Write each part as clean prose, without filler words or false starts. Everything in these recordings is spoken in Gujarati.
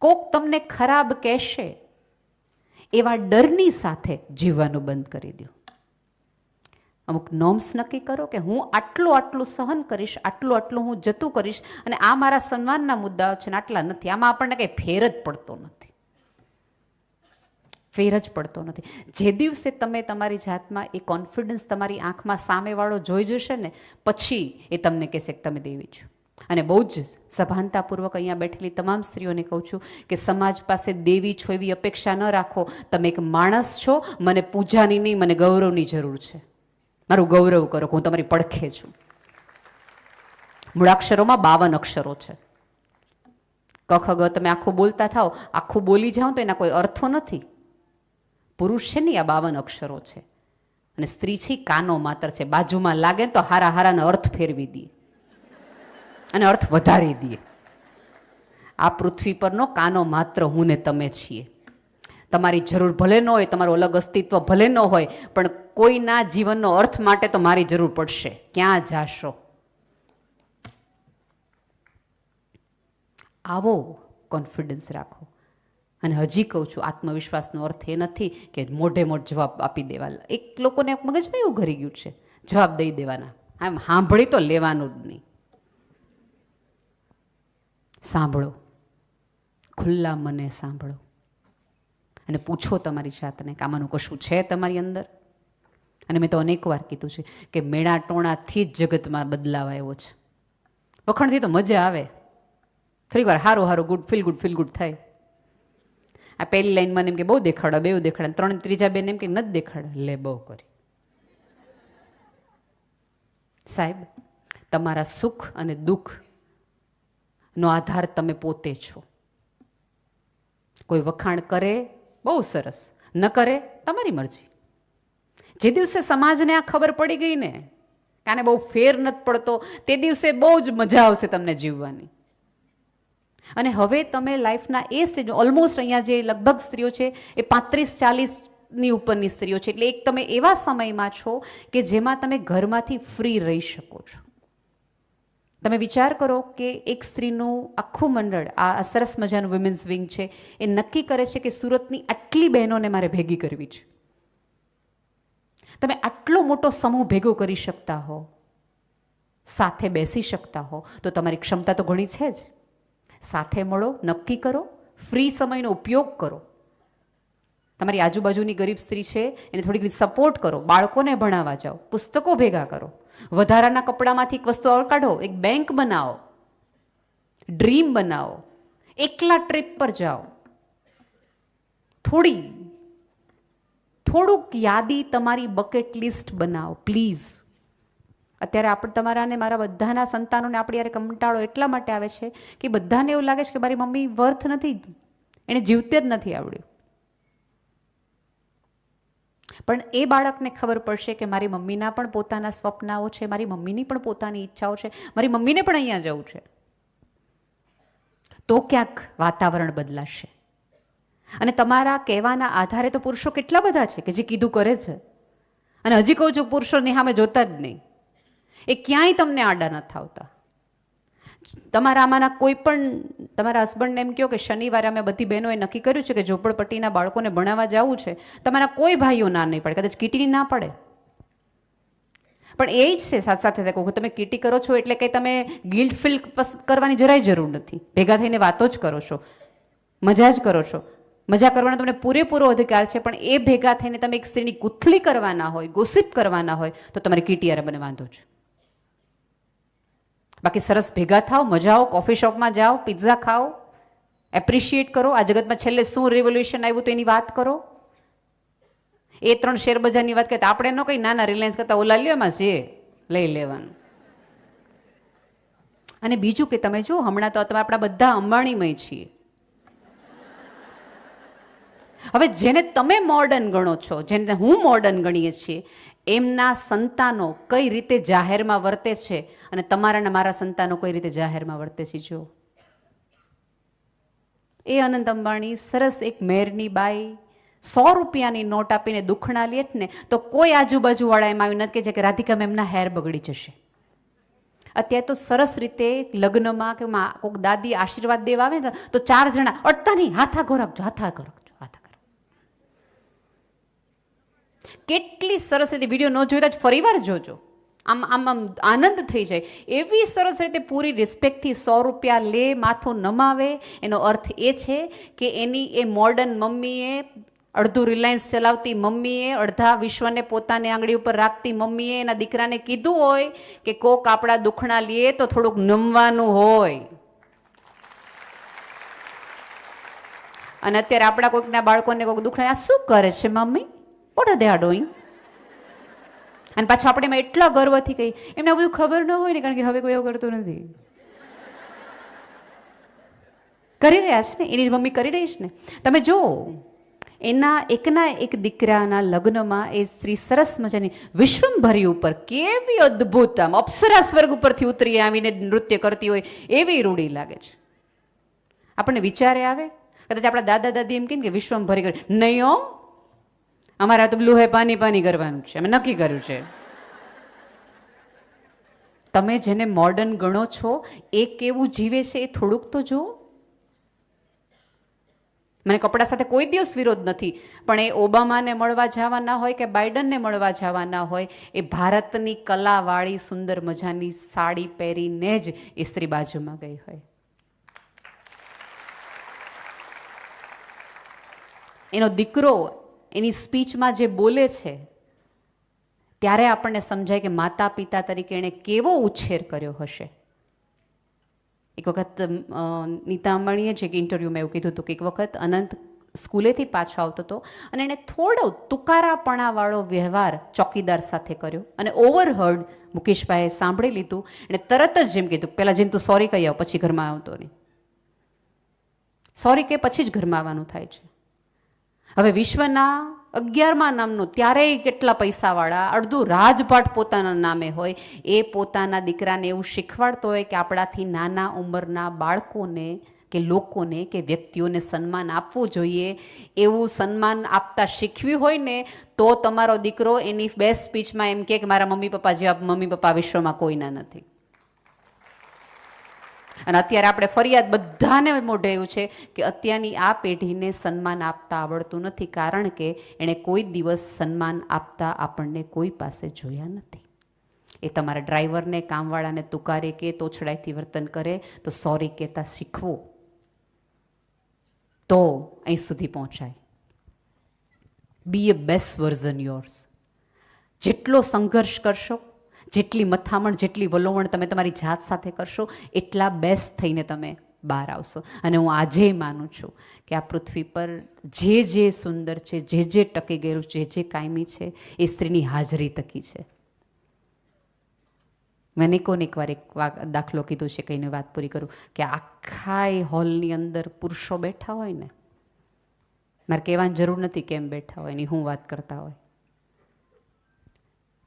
કોક તમને ખરાબ કહેશે એવા ડરની સાથે જીવવાનું બંધ કરી દો. અમુક નોર્મ્સ નક્કી કરો કે હું આટલું સહન કરીશ, આટલું હું જતું કરીશ, અને આ મારા સન્માનના મુદ્દાઓ છે ને આટલા નથી. આમાં આપણને કંઈ ફેર જ પડતો નથી. જે દિવસે તમે તમારી જાતમાં એ કોન્ફિડન્સ તમારી આંખમાં સામેવાળો જોઈ જશે ને, પછી એ તમને કહેશે કે તમે દેવી છો. અને બહુ જ સભાનતાપૂર્વક અહીંયા બેઠેલી તમામ સ્ત્રીઓને કહું છું કે સમાજ પાસે દેવી છો એવી અપેક્ષા ન રાખો. તમે એક માણસ છો, મને પૂજાની નહીં, મને ગૌરવની જરૂર છે. મારું ગૌરવ કરો, હું તમારી પડખે છું. મૂળાક્ષરોમાં 52 અક્ષરો છે. ક ખ ગ તમે આખું બોલતા થાઓ, આખું બોલી જાઓ તો એના કોઈ અર્થો નથી. પુરુષ છે ને આ 52 અક્ષરો છે, અને સ્ત્રી છે કાનો માત્ર છે. બાજુમાં લાગે તો હારાનો અર્થ ફેરવી દે અને અર્થ વધારી દે. આ પૃથ્વી પરનો કાનો માત્ર હું ને તમે છીએ. તમારી જરૂર ભલે ન હોય, તમારું અલગ અસ્તિત્વ ભલે ન હોય, પણ કોઈના જીવનનો અર્થ માટે તો મારી જરૂર પડશે. ક્યાં જાશો? આવો કોન્ફિડન્સ રાખો. અને હજી કહું છું, આત્મવિશ્વાસનો અર્થ એ નથી કે મોઢે જવાબ આપી દેવા. એક લોકોને મગજમાં એવું ઘરી ગયું છે, જવાબ દઈ દેવાના. આમ સાંભળી તો લેવાનું જ નહીં. સાંભળો, ખુલ્લા મને સાંભળો, અને પૂછો તમારી જાતને કે આમાંનું કશું છે તમારી અંદર. અને મેં તો અનેક વાર કીધું છે કે મેળા ટોણાથી જ જગતમાં બદલાવ આવ્યો છે. વખણથી તો મજા આવે, થોડીક વાર સારું ફીલ ગુડ થાય. આ પહેલી લાઈન મને એમ કે બહુ દેખાડો, બે દેખાડે, ત્રણ ત્રીજા બેન એમ કે નથી દેખાડે, લે બહુ કરી. સાહેબ, તમારા સુખ અને દુઃખનો આધાર તમે પોતે છો. કોઈ વખાણ કરે બહુ સરસ, ન કરે તમારી મરજી. જે દિવસે સમાજને આ ખબર પડી ગઈ ને કે આને બહુ ફેર નથી પડતો, તે દિવસે બહુ જ મજા આવશે તમને જીવવાની. અને હવે તમે લાઈફના એ સ્ટેજ, ઓલમોસ્ટ અહીંયા જે લગભગ સ્ત્રીઓ છે એ 35-40ની ઉપરની સ્ત્રીઓ છે. એટલે એક તમે એવા સમયમાં છો કે જેમાં તમે ઘરમાંથી ફ્રી રહી શકો છો. તમે વિચાર કરો કે એક સ્ત્રીનું આખું મંડળ, આ સરસ મજાનું વિમેન્સ વિંગ છે, એ નક્કી કરે છે કે સુરતની આટલી બહેનોને મારે ભેગી કરવી છે. તમે આટલો મોટો સમૂહ ભેગો કરી શકતા હો, સાથે બેસી શકતા હો, તો તમારી ક્ષમતા તો ઘણી છે જ. સાથે મળો, નક્કી કરો, ફ્રી સમયનો ઉપયોગ કરો. તમારી આજુબાજુની ગરીબ સ્ત્રી છે એને થોડીક સપોર્ટ કરો, બાળકોને ભણાવવા જાઓ, પુસ્તકો ભેગા કરો, વધારાના કપડામાંથી એક વસ્તુ કાઢો, એક બેંક બનાવો, ડ્રીમ બનાવો, એકલા ટ્રીપ પર જાઓ. થોડુંક યાદી તમારી બકેટ લિસ્ટ બનાવો પ્લીઝ. અત્યારે આપણે તમારા ને મારા બધાના સંતાનોને આપણી યારે કંટાળો એટલા માટે આવે છે કે બધાને એવું લાગે છે કે મારી મમ્મી વર્થ નથી, એને જીવતે જ નથી આવડ્યું. પણ એ બાળકને ખબર પડશે કે મારી મમ્મીના પણ પોતાના સ્વપ્નાઓ છે, મારી મમ્મીની પણ પોતાની ઈચ્છાઓ છે, મારી મમ્મીને પણ અહીંયા જવું છે. તો ક્યાંક વાતાવરણ બદલાશે. અને તમારા કહેવાના આધારે તો પુરુષો કેટલા બધા છે કે જે કીધું કરે છે. અને હજી કહું છું, પુરુષોની સામે જોતા જ નહીં. એ ક્યાંય તમને આડા નથી આવતા. તમારા આમાંના કોઈ પણ તમારા હસબન્ડને એમ કહો કે શનિવારે અમે બધી બહેનોએ નક્કી કર્યું છે કે ઝોપડપટ્ટીના બાળકોને ભણાવવા જવું છે, તમારા કોઈ ભાઈઓ ના નહીં પડે, કદાચ કીટીની ના પડે. પણ એ જ છે સાથે કહું, તમે કીટી કરો છો એટલે કંઈ તમે ગિલ્ટ ફીલ કરવાની જરાય જરૂર નથી. ભેગા થઈને વાતો જ કરો છો, મજા જ કરો છો. મજા કરવાનો તમને પૂરેપૂરો અધિકાર છે. પણ એ ભેગા થઈને તમે એક સ્ત્રીની ગુથલી કરવાના હોય, ગોસિપ કરવાના હોય, તો તમારી કીટીયારે મને વાંધો છે. બાકી સરસ ભેગા થાઓ, મજા આવો, કોફી શોપમાં જાઓ, પિઝા ખાઓ, એપ્રિશિએટ કરો. આ જગતમાં છેલ્લે શું રેવોલ્યુશન આવ્યું તો એની વાત કરો. એ 3 શેર બજારની વાત કરતા આપણે ન કઈ નાના રિલાયન્સ કરતા ઓલા લ્યો, એમાં છે લઈ લેવાનું. અને બીજું કે તમે જો હમણાં તો તમે આપણા બધા અંબાણીમય છીએ. હવે જેને તમે મોડર્ન ગણો છો, જેને હું મોડર્ન ગણીએ છીએ, એમના સંતાનો કઈ રીતે જાહેરમાં વર્તે છે અને તમારા ને મારા સંતાનો કઈ રીતે જાહેરમાં વર્તે છે. જો એ અનંત અંબાણી સરસ એક મેરની બાઈ 100 રૂપિયાની નોટ આપીને દુખણા લે ને, તો કોઈ આજુબાજુ વાળા એમ આવી નથી કે રાધિકા મેમના હેર બગડી જશે. અત્યારે તો સરસ રીતે લગ્નમાં કે કોઈક દાદી આશીર્વાદ દેવા આવે ને તો 4 જણા અડતા નહીં, હાથા રાખજો, હાથા રાખજો, હાથા કરો. કેટલી સરસ રીતે વિડીયો ન જોઈતા જ ફરીવાર જોજો. આમ આમ આમ આનંદ થઈ જાય. એવી સરસ રીતે પૂરી રિસ્પેક્ટથી 100 રૂપિયા લે, માથું નમાવે. એનો અર્થ એ છે કે એની એ મોડર્ન મમ્મીએ, અડધું રિલાયન્સ ચલાવતી મમ્મીએ, અડધા વિશ્વને પોતાની આંગળી ઉપર રાખતી મમ્મીએ એના દીકરાને કીધું હોય કે કોક આપણા દુખણા લીએ તો થોડુંક નમવાનું હોય. અને અત્યારે આપણા કોઈકના બાળકોને કોઈક દુખણા, આ શું કરે છે mummy, what are they are doing? અને પાછું આપણે એમાં એટલા ગર્વથી કહી, એમને આ બધું ખબર ન હોય ને, કારણ કે હવે કોઈ એવું કરતું નથી. કરી રહ્યા છે ને, એની મમ્મી કરી રહી છે ને. તમે જો એના એકના એક દીકરાના લગ્નમાં એ સ્ત્રી સરસ મજાની વિશ્વંભરી ઉપર કેવી અદ્ભુત આમ અપ્સરા સ્વર્ગ ઉપરથી ઉતરી આવીને નૃત્ય કરતી હોય એવી રૂડી લાગે છે. આપણને વિચારે આવે, કદાચ આપણા દાદા દાદી એમ કે વિશ્વંભરી કરે, નહીં હો, અમારા તો બ્લુ હે પાની પાની કરવાનું છે, અમે નક્કી કર્યું છે. તમે જેને મોડર્ન ગણો છો એ કેવું જીવે છે એ થોડુંક તો જુઓ. મને કપડા સાથે કોઈ દિવસ વિરોધ નથી, પણ એ ઓબામાને મળવા જવાના હોય કે બાઇડનને મળવા જવાના હોય, એ ભારતની કલાવાળી સુંદર મજાની સાડી પહેરીને જ એ સ્ત્રી બાજુમાં ગઈ હોય. એનો દીકરો એની સ્પીચમાં જે બોલે છે ત્યારે આપણને સમજાય કે માતા પિતા તરીકે એણે કેવો ઉછેર કર્યો હશે. એક વખત નીતા અંબાણીએ છે કે ઇન્ટરવ્યૂમાં એવું કીધું હતું કે એક વખત અનંત સ્કૂલેથી પાછો આવતો હતો અને એણે થોડો તુકારાપણાવાળો વ્યવહાર ચોકીદાર સાથે કર્યો અને ઓવરહર્ડ મુકેશભાઈએ સાંભળી લીધું. એણે તરત જ જેમ કીધું, પહેલાં જઈને તું સોરી કહી આવ, પછી ઘરમાં આવતો નહીં. સોરી કે પછી જ ઘરમાં આવવાનું થાય છે. હવે વિશ્વના 11મા નામનું, ત્યારેય કેટલા પૈસાવાળા, અડધું રાજપાટ પોતાના નામે હોય, એ પોતાના દીકરાને એવું શીખવાડતો હોય કે આપણાથી નાના ઉંમરના બાળકોને કે લોકોને કે વ્યક્તિઓને સન્માન આપવું જોઈએ. એવું સન્માન આપતા શીખવ્યું હોય ને તો તમારો દીકરો એની બેસ્ટ સ્પીચમાં એમ કે મારા મમ્મી પપ્પા જેવા મમ્મી પપ્પા વિશ્વમાં કોઈના નથી. અને અત્યારે આપણે ફરિયાદ બધાને મોઢે એવું છે કે અત્યારની આ પેઢીને સન્માન આપતા આવડતું નથી, કારણ કે એણે કોઈ દિવસ સન્માન આપતા આપણને કોઈ પાસે જોયા નથી. એ તમારા ડ્રાઈવરને, કામવાળાને તુકારે કે તોછડાઈથી વર્તન કરે તો સોરી કહેતા શીખવો, તો અહીં સુધી પહોંચાય. બી એ બેસ્ટ વર્ઝન યોર્સ. જેટલો સંઘર્ષ કરશો, જેટલી મથામણ, જેટલી વલોવણ તમે તમારી જાત સાથે કરશો, એટલા બેસ્ટ થઈને તમે બહાર આવશો. અને હું આજે માનું છું કે આ પૃથ્વી પર જે જે સુંદર છે, જે જે ટકી ગયેલું, જે જે કાયમી છે, એ સ્ત્રીની હાજરી તકી છે. મેં નિકોને એકવાર એક દાખલો કીધું છે, કહીને વાત પૂરી કરું, કે આખા એ હોલની અંદર પુરુષો બેઠા હોય ને, મારે કહેવાની જરૂર નથી કેમ બેઠા હોય, એની હું વાત કરતા હોય,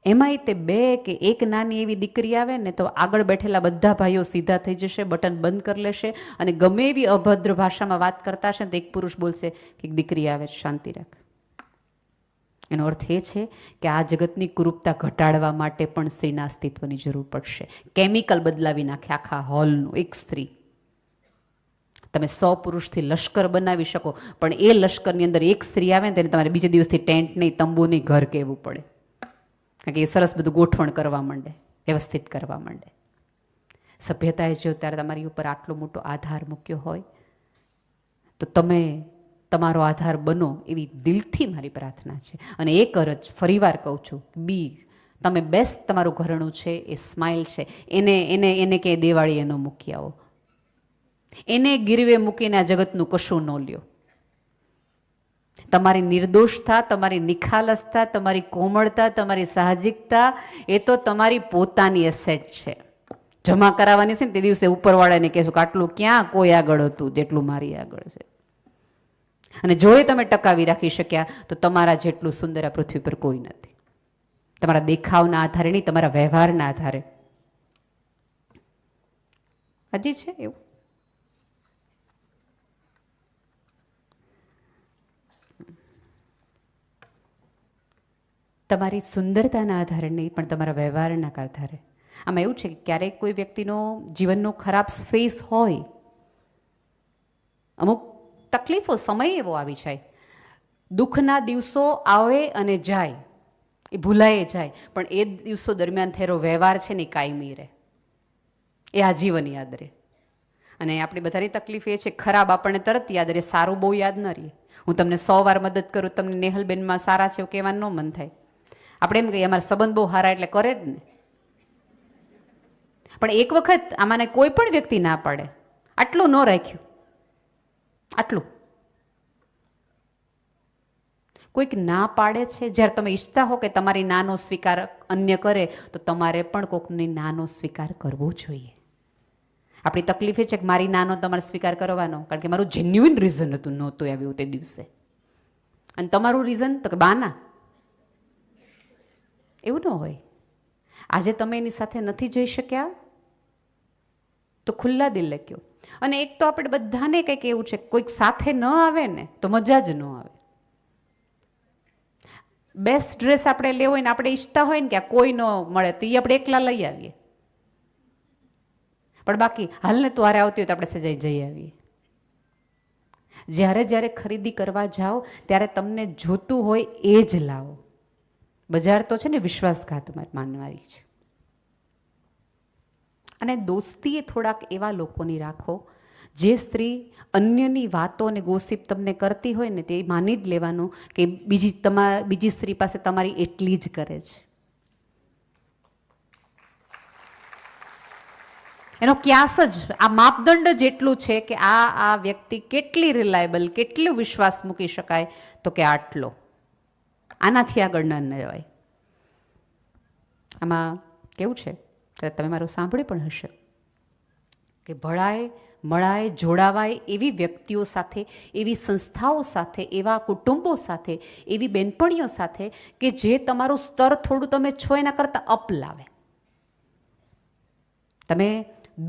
એમાંય તે 2 કે 1 નાની એવી દીકરી આવે ને તો આગળ બેઠેલા બધા ભાઈઓ સીધા થઈ જશે, બટન બંધ કરી લેશે, અને ગમે એવી અભદ્ર ભાષામાં વાત કરતા હશે તો એક પુરુષ બોલશે કે દીકરી આવે, શાંતિ રાખ. એનો અર્થ એ છે કે આ જગતની કુરૂપતા ઘટાડવા માટે પણ સ્ત્રીના અસ્તિત્વની જરૂર પડશે. કેમિકલ બદલાવી નાખે આખા હોલનું એક સ્ત્રી. તમે 100 પુરુષથી લશ્કર બનાવી શકો, પણ એ લશ્કરની અંદર એક સ્ત્રી આવે ને તેને તમારે બીજે દિવસથી ટેન્ટ નહીં, તંબુ નહીં, ઘર કહેવું પડે. કારણ કે એ સરસ બધું ગોઠવણ કરવા માંડે, વ્યવસ્થિત કરવા માંડે. સભ્યતાએ જો ત્યારે તમારી ઉપર આટલો મોટો આધાર મૂક્યો હોય તો તમે તમારો આધાર બનો, એવી દિલથી મારી પ્રાર્થના છે. અને એક અરજ ફરીવાર કહું છું, તમે બેસ્ટ તમારું ઘરણું છે, એ સ્માઇલ છે, એને કે દિવાળી એનો મૂકી આવો, એને ગીરવે મૂકીને આ જગતનું કશું ન લ્યો. તમારી નિર્દોષતા, તમારી નિખાલસતા, તમારી કોમળતા, તમારી સાહજિકતા, એ તો તમારી પોતાની એસેટ છે. જમા કરાવવાની છે ને તે દિવસે ઉપરવાળાને કહેશું કે આટલું ક્યાં કોઈ આગળ હતું જેટલું મારી આગળ છે. અને જો એ તમે ટકાવી રાખી શક્યા તો તમારા જેટલું સુંદર આ પૃથ્વી પર કોઈ નથી. તમારા દેખાવના આધારે નહીં, તમારા વ્યવહારના આધારે. હજી છે એવું? તમારી સુંદરતાના આધારે નહીં, પણ તમારા વ્યવહારના આધારે. આમાં એવું છે કે ક્યારેક કોઈ વ્યક્તિનો જીવનનો ખરાબ ફેસ હોય, અમુક તકલીફો સમય એવો આવી જાય, દુઃખના દિવસો આવે અને જાય, એ ભૂલાય જાય, પણ એ દિવસો દરમિયાન થયેલો વ્યવહાર છે ને કાયમી રહે, એ આજીવન યાદ રહે. અને આપણી બધાની તકલીફ એ છે, ખરાબ આપણને તરત યાદ રહે, સારું બહુ યાદ ન રહે. હું તમને 100 વાર મદદ કરું, તમને નેહલબેનમાં સારા છે એવું કહેવાનું ન મન થાય. આપણે એમ કહીએ અમારા સંબંધ બહુ સારા એટલે કરે જ ને. પણ એક વખત આમાંને કોઈ પણ વ્યક્તિ ના પાડે, આટલું ન રાખ્યું, આટલું કોઈક ના પાડે છે, જ્યારે તમે ઈચ્છતા હો કે તમારી નાનો સ્વીકાર અન્ય કરે, તો તમારે પણ કોઈકની નાનો સ્વીકાર કરવો જોઈએ. આપણી તકલીફ એ છે કે મારી નાનો તમારે સ્વીકાર કરવાનો, કારણ કે મારું જેન્યુઇન રીઝન હતું, નહોતું આવ્યું તે દિવસે. અને તમારું રીઝન તો કે બાના. એવું ન હોય. આજે તમે એની સાથે નથી જઈ શક્યા તો ખુલ્લા દિલે કહો. અને એક તો આપણે બધાને કંઈક એવું છે, કોઈક સાથે ન આવે ને તો મજા જ ન આવે. બેસ્ટ ડ્રેસ આપણે લેવો હોય ને આપણે ઈચ્છતા હોય ને કે આ કોઈ ન મળે તો એ આપણે એકલા લઈ આવીએ, પણ બાકી હાલને તું હારે આવતી હોય તો આપણે સજાઈ જઈ આવીએ. જ્યારે જ્યારે ખરીદી કરવા જાઓ ત્યારે તમને જોતું હોય એ જ લાવો. બજાર તો છે ને વિશ્વાસઘાત માનવાની છે. અને દોસ્તી એ થોડાક એવા લોકોની રાખો, જે સ્ત્રી અન્યની વાતો અને ગોસિપ તમને કરતી હોય ને તે માની જ લેવાનું કે બીજી સ્ત્રી પાસે તમારી એટલી જ કરે છે. એનો ક્યાસ જ, આ માપદંડ જ એટલું છે કે આ વ્યક્તિ કેટલી રિલાયબલ, કેટલું વિશ્વાસ મૂકી શકાય, તો કે આટલો, આનાથી આગળ ન જવાય. આમાં કેવું છે, તમે મારું સાંભળ્યું પણ હશે કે ભળાય મળાય જોડાવાય એવી વ્યક્તિઓ સાથે, એવી સંસ્થાઓ સાથે, એવા કુટુંબો સાથે, એવી બેનપણીઓ સાથે કે જે તમારું સ્તર થોડું તમે છો એના કરતાં અપ લાવે. તમે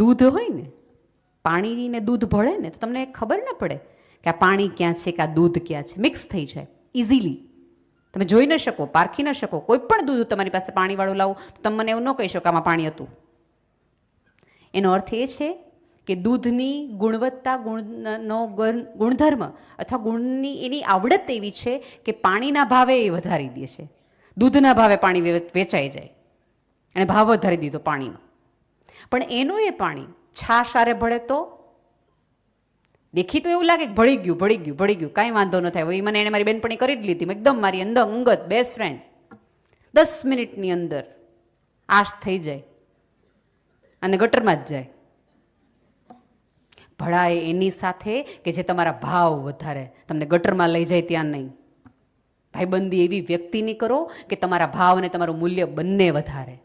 દૂધ હોય ને, પાણીને દૂધ ભળે ને તો તમને ખબર ન પડે કે આ પાણી ક્યાં છે કે આ દૂધ ક્યાં છે, મિક્સ થઈ જાય ઇઝીલી. તમે જોઈ ન શકો, પારખી ન શકો. કોઈ પણ દૂધ તમારી પાસે પાણીવાળું લાવો તો તમે મને એવું ન કહી શકો આમાં પાણી હતું. એનો અર્થ એ છે કે દૂધની ગુણવત્તા, ગુણનો ગુણધર્મ અથવા ગુણની એની આવડત એવી છે કે પાણીના ભાવે એ વધારી દે છે. દૂધના ભાવે પાણી વેચાઈ જાય અને ભાવ વધારી દીધો પાણીનો. પણ એનું એ પાણી છાશ આરે ભળે તો દેખી તો એવું લાગે કે ભળી ગયું, કાંઈ વાંધો ન થાય. એ મને એને મારી બેનપણી કરી જ લીધી, એકદમ મારી અંગત બેસ્ટ ફ્રેન્ડ. 10 મિનિટની અંદર આશ થઈ જાય અને ગટરમાં જ જાય. ભળાય એની સાથે કે જે તમારા ભાવ વધારે, તમને ગટરમાં લઈ જાય ત્યાં નહીં. ભાઈબંધી એવી વ્યક્તિની કરો કે તમારા ભાવ અને તમારું મૂલ્ય બંને વધારે.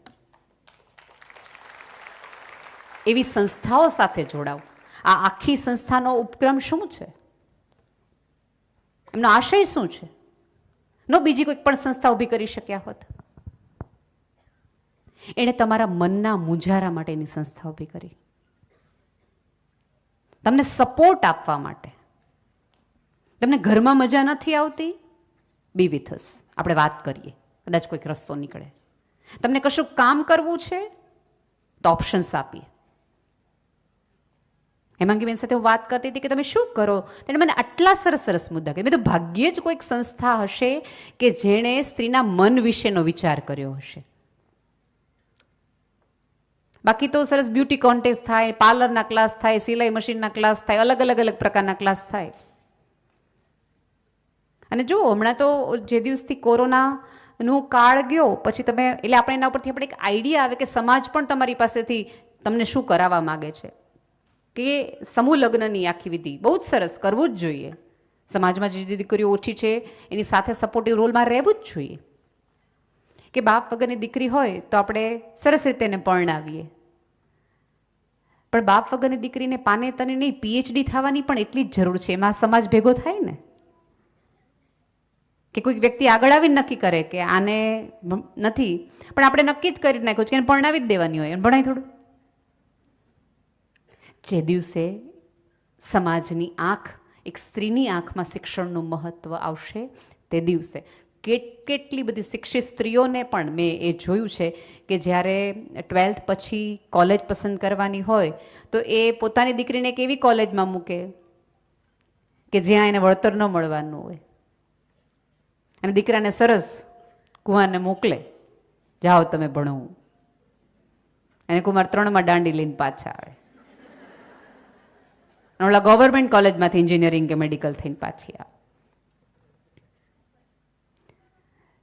એવી સંસ્થાઓ સાથે જોડાઓ. આ આખી સંસ્થાનો ઉપક્રમ શું છે, એમનો આશય શું છે? બીજી કોઈ પણ સંસ્થા ઊભી કરી શક્યા હોત. એણે તમારા મનના મુંજારા માટેની સંસ્થા ઊભી કરી, તમને સપોર્ટ આપવા માટે. તમને ઘરમાં મજા નથી આવતી, બી વિથ અસ, આપણે વાત કરીએ, કદાચ કોઈક રસ્તો નીકળે. તમને કશું કામ કરવું છે તો ઓપ્શન્સ આપીએ. હેમાંગીબેન સાથે હું વાત કરતી હતી કે તમે શું કરો, તેણે મને આટલા સરસ મુદ્દા કહ્યા. મેં તો ભાગ્યે જ કોઈક સંસ્થા હશે કે જેણે સ્ત્રીના મન વિશેનો વિચાર કર્યો હશે. બાકી તો સરસ બ્યુટી કોન્ટેસ્ટ થાય, પાર્લરના ક્લાસ થાય, સિલાઈ મશીનના ક્લાસ થાય, અલગ પ્રકારના ક્લાસ થાય. અને જો હમણાં તો જે દિવસથી કોરોનાનું કાળ ગયો પછી તમે, એટલે આપણે એના ઉપરથી આપણે એક આઈડિયા આવે કે સમાજ પણ તમારી પાસેથી તમને શું કરાવવા માગે છે. કે સમૂહ લગ્નની આખી વિધિ બહુ જ સરસ, કરવું જ જોઈએ. સમાજમાં જે દીકરીઓ ઓછી છે એની સાથે સપોર્ટિવ રોલમાં રહેવું જ જોઈએ. કે બાપ વગરની દીકરી હોય તો આપણે સરસ રીતે એને પરણાવીએ, પણ બાપ વગરની દીકરીને પાને તને નહીં, પીએચડી થવાની પણ એટલી જ જરૂર છે. એમાં સમાજ ભેગો થાય ને, કે કોઈક વ્યક્તિ આગળ આવીને નક્કી કરે કે આને નથી, પણ આપણે નક્કી જ કરી નાખ્યું છે કે એને પરણાવી જ દેવાની હોય, ભણાય થોડું. જે દિવસે સમાજની આંખ, એક સ્ત્રીની આંખમાં શિક્ષણનું મહત્વ આવશે તે દિવસે કેટલી બધી શિક્ષિત સ્ત્રીઓને પણ મેં એ જોયું છે કે જ્યારે 12th પછી કોલેજ પસંદ કરવાની હોય તો એ પોતાની દીકરીને એક એવી કોલેજમાં મૂકે કે જ્યાં એને વળતર ન મળવાનું હોય, અને દીકરાને સરસ કુંવારને મોકલે, જાઓ તમે ભણવું, અને કુમાર 3માં દાંડી લઈને પાછા આવે, ઓલા ગવર્મેન્ટ કોલેજમાંથી એન્જિનિયરિંગ કે મેડિકલ થઈને પાછી આવે.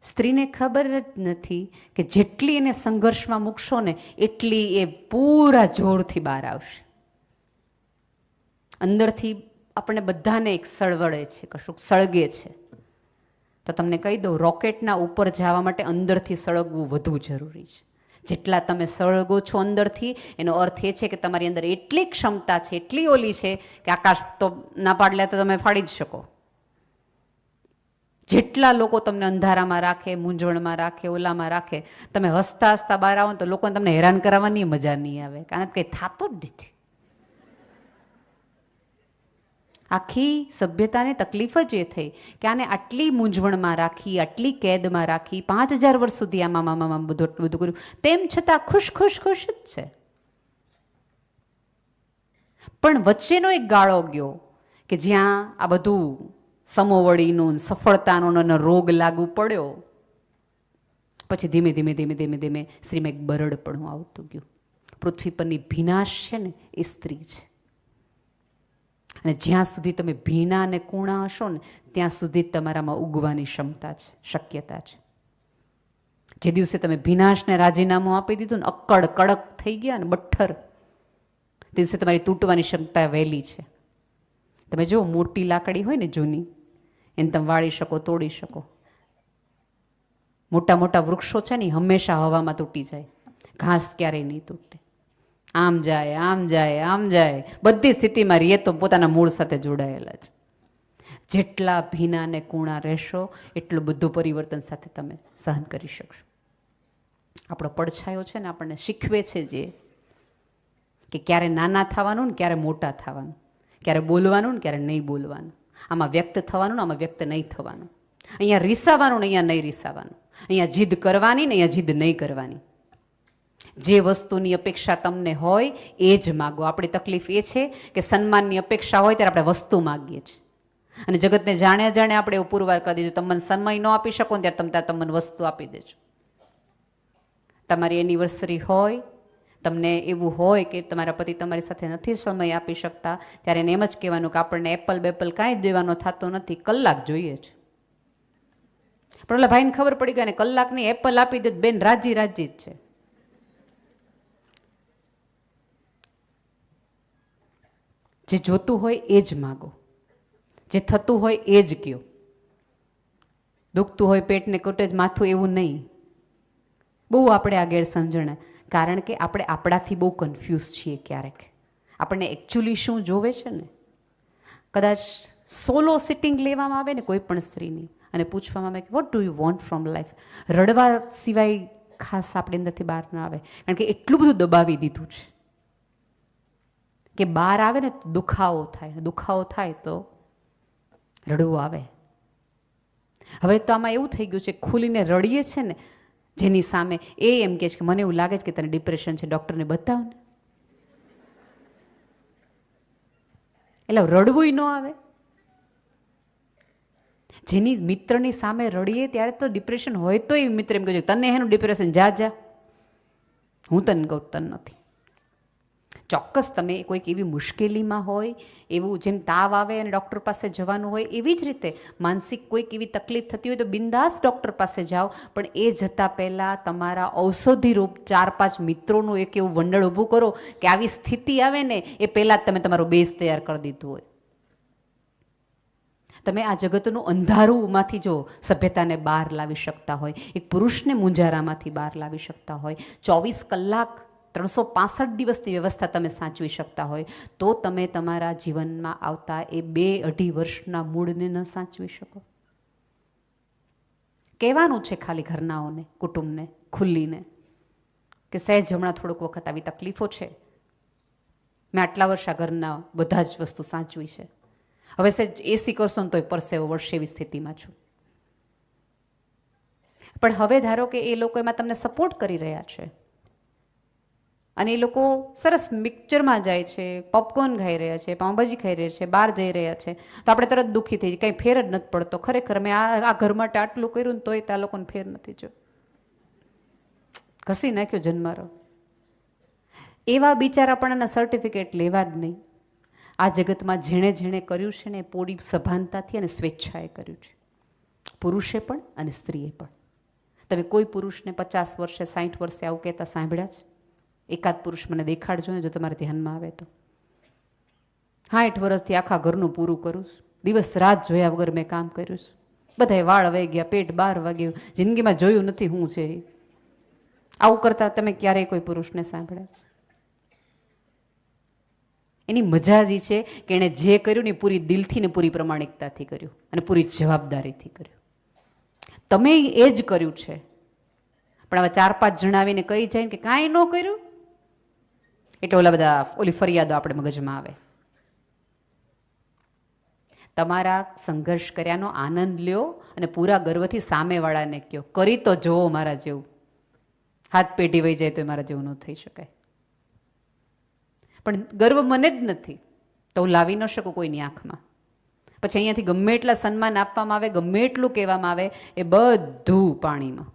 સ્ત્રીને ખબર જ નથી કે જેટલી એને સંઘર્ષમાં મૂકશો ને એટલી એ પૂરા જોરથી બહાર આવશે. અંદરથી આપણે બધાને એક સળવળે છે, કશુંક સળગે છે. તો તમને કહી દઉં, રોકેટના ઉપર જવા માટે અંદરથી સળગવું વધુ જરૂરી છે. જેટલા તમે સળગો છો અંદરથી, એનો અર્થ એ છે કે તમારી અંદર એટલી ક્ષમતા છે, એટલી ઓલી છે કે આકાશ તો ના પાડલે તો તમે ફાડી જ શકો. જેટલા લોકો તમને અંધારામાં રાખે, મૂંઝવણમાં રાખે, ઓલામાં રાખે, તમે હસતા હસતા બહાર આવો તો લોકોને તમને હેરાન કરાવવાની મજા નહીં આવે, કારણ કે કંઈ થતો જ નથી. આખી સભ્યતાને તકલીફ જ એ થઈ કે આને આટલી મૂંઝવણમાં રાખી, આટલી કેદમાં રાખી, 5000 વર્ષ સુધી આમાં બધું કર્યું, તેમ છતાં ખુશ જ છે. પણ વચ્ચેનો એક ગાળો ગયો કે જ્યાં આ બધું સમોવડીનું, સફળતાનો રોગ લાગુ પડ્યો. પછી ધીમે ધીમે સ્ત્રીમાં એક બરડપણું આવતું ગયું. પૃથ્વી પરની ભીનાશ છે ને એ સ્ત્રી છે. અને જ્યાં સુધી તમે ભીના અને કૂણા હશો ને ત્યાં સુધી તમારામાં ઉગવાની ક્ષમતા છે, શક્યતા છે. જે દિવસે તમે ભીનાશને રાજીનામું આપી દીધું ને, અક્કડ કડક થઈ ગયા ને બઠ્ઠર, તે દિવસે તમારી તૂટવાની ક્ષમતા વહેલી છે. તમે જો મોટી લાકડી હોય ને જૂની, એને તમે વાળી શકો, તોડી શકો. મોટા મોટા વૃક્ષો છે ને હંમેશા હવામાં તૂટી જાય, ઘાસ ક્યારેય નહીં તૂટે. આમ જાય, આમ જાય, આમ જાય, બધી સ્થિતિમાં રહીએ તો પોતાના મૂળ સાથે જોડાયેલા છે. જેટલા ભીના ને કૂણા રહેશો એટલું બધું પરિવર્તન સાથે તમે સહન કરી શકશો. આપણો પડછાયો છે ને આપણને શીખવે છે જે કે ક્યારે નાના થવાનું ને ક્યારે મોટા થવાનું, ક્યારે બોલવાનું ને ક્યારે નહીં બોલવાનું, આમાં વ્યક્ત થવાનું ને આમાં વ્યક્ત નહીં થવાનું, અહીંયા રીસાવાનું ને અહીંયા નહીં રીસાવાનું, અહીંયા જીદ કરવાની ને અહીંયા જીદ નહીં કરવાની. જે વસ્તુની અપેક્ષા તમને હોય એ જ માગો. આપણી તકલીફ એ છે કે સન્માનની અપેક્ષા હોય ત્યારે આપણે વસ્તુ માગીએ છીએ, અને જગતને જાણે આપણે એવું પુરવાર કરી દીધું, તમે મને સન્માન ન આપી શકો ને ત્યારે તમે મને વસ્તુ આપી દેજો. તમારી એનિવર્સરી હોય, તમને એવું હોય કે તમારા પતિ તમારી સાથે નથી સમય આપી શકતા, ત્યારે એને એમ જ કહેવાનું કે આપણને એપલ બેપલ કાંઈ દેવાનો થતો નથી, કલાક જોઈએ છે. પણ ઓલા ભાઈને ખબર પડી ગઈ ને કલાકની એપલ આપી દે, બેન રાજી જ છે. જે જોતું હોય એ જ માગો, જે થતું હોય એ જ કયો. દુખતું હોય પેટને કોટે જ માથું એવું નહીં. બહુ આપણે આ ગેરસમજણ, કારણ કે આપણે આપણાથી બહુ કન્ફ્યુઝ છીએ ક્યારેક. આપણને એકચ્યુઅલી શું જોવે છે ને, કદાચ સોલો સિટિંગ લેવામાં આવે ને કોઈ પણ સ્ત્રીની અને પૂછવામાં આવે કે what do you want from life, રડવા સિવાય ખાસ આપણી અંદરથી બહાર ના આવે, કારણ કે એટલું બધું દબાવી દીધું છે કે બહાર આવે ને દુખાવો થાય, દુખાવો થાય તો રડવું આવે. હવે તો આમાં એવું થઈ ગયું છે, ખુલીને રડીએ છે ને જેની સામે, એ એમ કહે છે કે મને એવું લાગે છે કે તને ડિપ્રેશન છે, ડૉક્ટરને બતાવ ને. એટલે રડવું ન આવે. જેની મિત્રની સામે રડીએ ત્યારે તો ડિપ્રેશન હોય તો એ મિત્ર એમ કહે છે તને એનું ડિપ્રેશન, જા હું તને કહું તને નથી. ચોક્કસ તમે કોઈક એવી મુશ્કેલીમાં હોય, એવું જેમ તાવ આવે અને ડૉક્ટર પાસે જવાનું હોય, એવી જ રીતે માનસિક કોઈક એવી તકલીફ થતી હોય તો બિંદાસ ડૉક્ટર પાસે જાઓ, પણ એ જતાં પહેલાં તમારા ઔષધિરૂપ 4-5 મિત્રોનું એક એવું મંડળ ઊભું કરો કે આવી સ્થિતિ આવે ને એ પહેલાં જ તમે તમારું બેઝ તૈયાર કરી દીધું હોય. તમે આ જગતનું અંધારુંમાંથી જો સભ્યતાને બહાર લાવી શકતા હોય, એક પુરુષને મૂંઝારામાંથી બહાર લાવી શકતા હોય, 24 કલાક 365 દિવસની વ્યવસ્થા તમે સાચવી શકતા હોય, તો તમે તમારા જીવનમાં આવતા એ 2-2.5 વર્ષના મૂળને ન સાચવી શકો. કહેવાનું છે ખાલી ઘરનાઓને, કુટુંબને ખુલ્લીને કે સહેજ હમણાં થોડુંક વખત આવી તકલીફો છે, મેં આટલા વર્ષ આ ઘરના બધા જ વસ્તુ સાચવી છે, હવે સહેજ એસી કરશો ને તોય પરસેવો વળશે એવી સ્થિતિમાં છું. પણ હવે ધારો કે એ લોકો એમાં તમને સપોર્ટ કરી રહ્યા છે અને એ લોકો સરસ મિક્સચરમાં જાય છે, પોપકોર્ન ખાઈ રહ્યા છે, પાઉંભાજી ખાઈ રહ્યા છે, બહાર જઈ રહ્યા છે, તો આપણે તરત દુઃખી થઈ કંઈ ફેર જ નથી પડતો. ખરેખર મેં આ ઘર માટે આટલું કર્યું ને તોય આ લોકોને ફેર નથી જો, ઘસી નાખ્યો જન્મારો. એવા બિચારાપણાના સર્ટિફિકેટ લેવા જ નહીં. આ જગતમાં જેણે જેણે કર્યું છે ને એ પૂરી સભાનતાથી અને સ્વેચ્છાએ કર્યું છે, પુરુષે પણ અને સ્ત્રીએ પણ. તમે કોઈ પુરુષને 50 વર્ષે 60 વર્ષે આવું કહેતા સાંભળ્યા છે? એકાદ પુરુષ મને દેખાડજો ને જો તમારે ધ્યાનમાં આવે તો. 60 વર્ષથી આખા ઘરનું પૂરું કરું છું, દિવસ રાત જોયા વગર મેં કામ કર્યું છે, બધાય વાળ વહી ગયા, પેટ 12 વાગ્યું, જિંદગીમાં જોયું નથી હું છે. આવું કરતા તમે ક્યારેય કોઈ પુરુષને સાંભળ્યા છે? એની મજા જ છે કે એણે જે કર્યું ને પૂરી દિલથી ને પૂરી પ્રમાણિકતાથી કર્યું અને પૂરી જવાબદારીથી કર્યું. તમે એ જ કર્યું છે, પણ હવે 4-5 જણા આવીને કહી જાય કે કાંઈ ન કર્યું, એટલે ઓલી ફરિયાદો આપણે મગજમાં આવે. તમારા સંઘર્ષ કર્યાનો આનંદ લ્યો અને પૂરા ગર્વથી સામેવાળાને કહો, કરી તો જોવો મારા જેવું. હાથ પેઢી વહી જાય તો મારા જેવું ન થઈ શકાય. પણ ગર્વ મને જ નથી તો હું લાવી ન શકું કોઈની આંખમાં. પછી અહીંયાથી ગમે એટલા સન્માન આપવામાં આવે, ગમે એટલું કહેવામાં આવે, એ બધું પાણીમાં.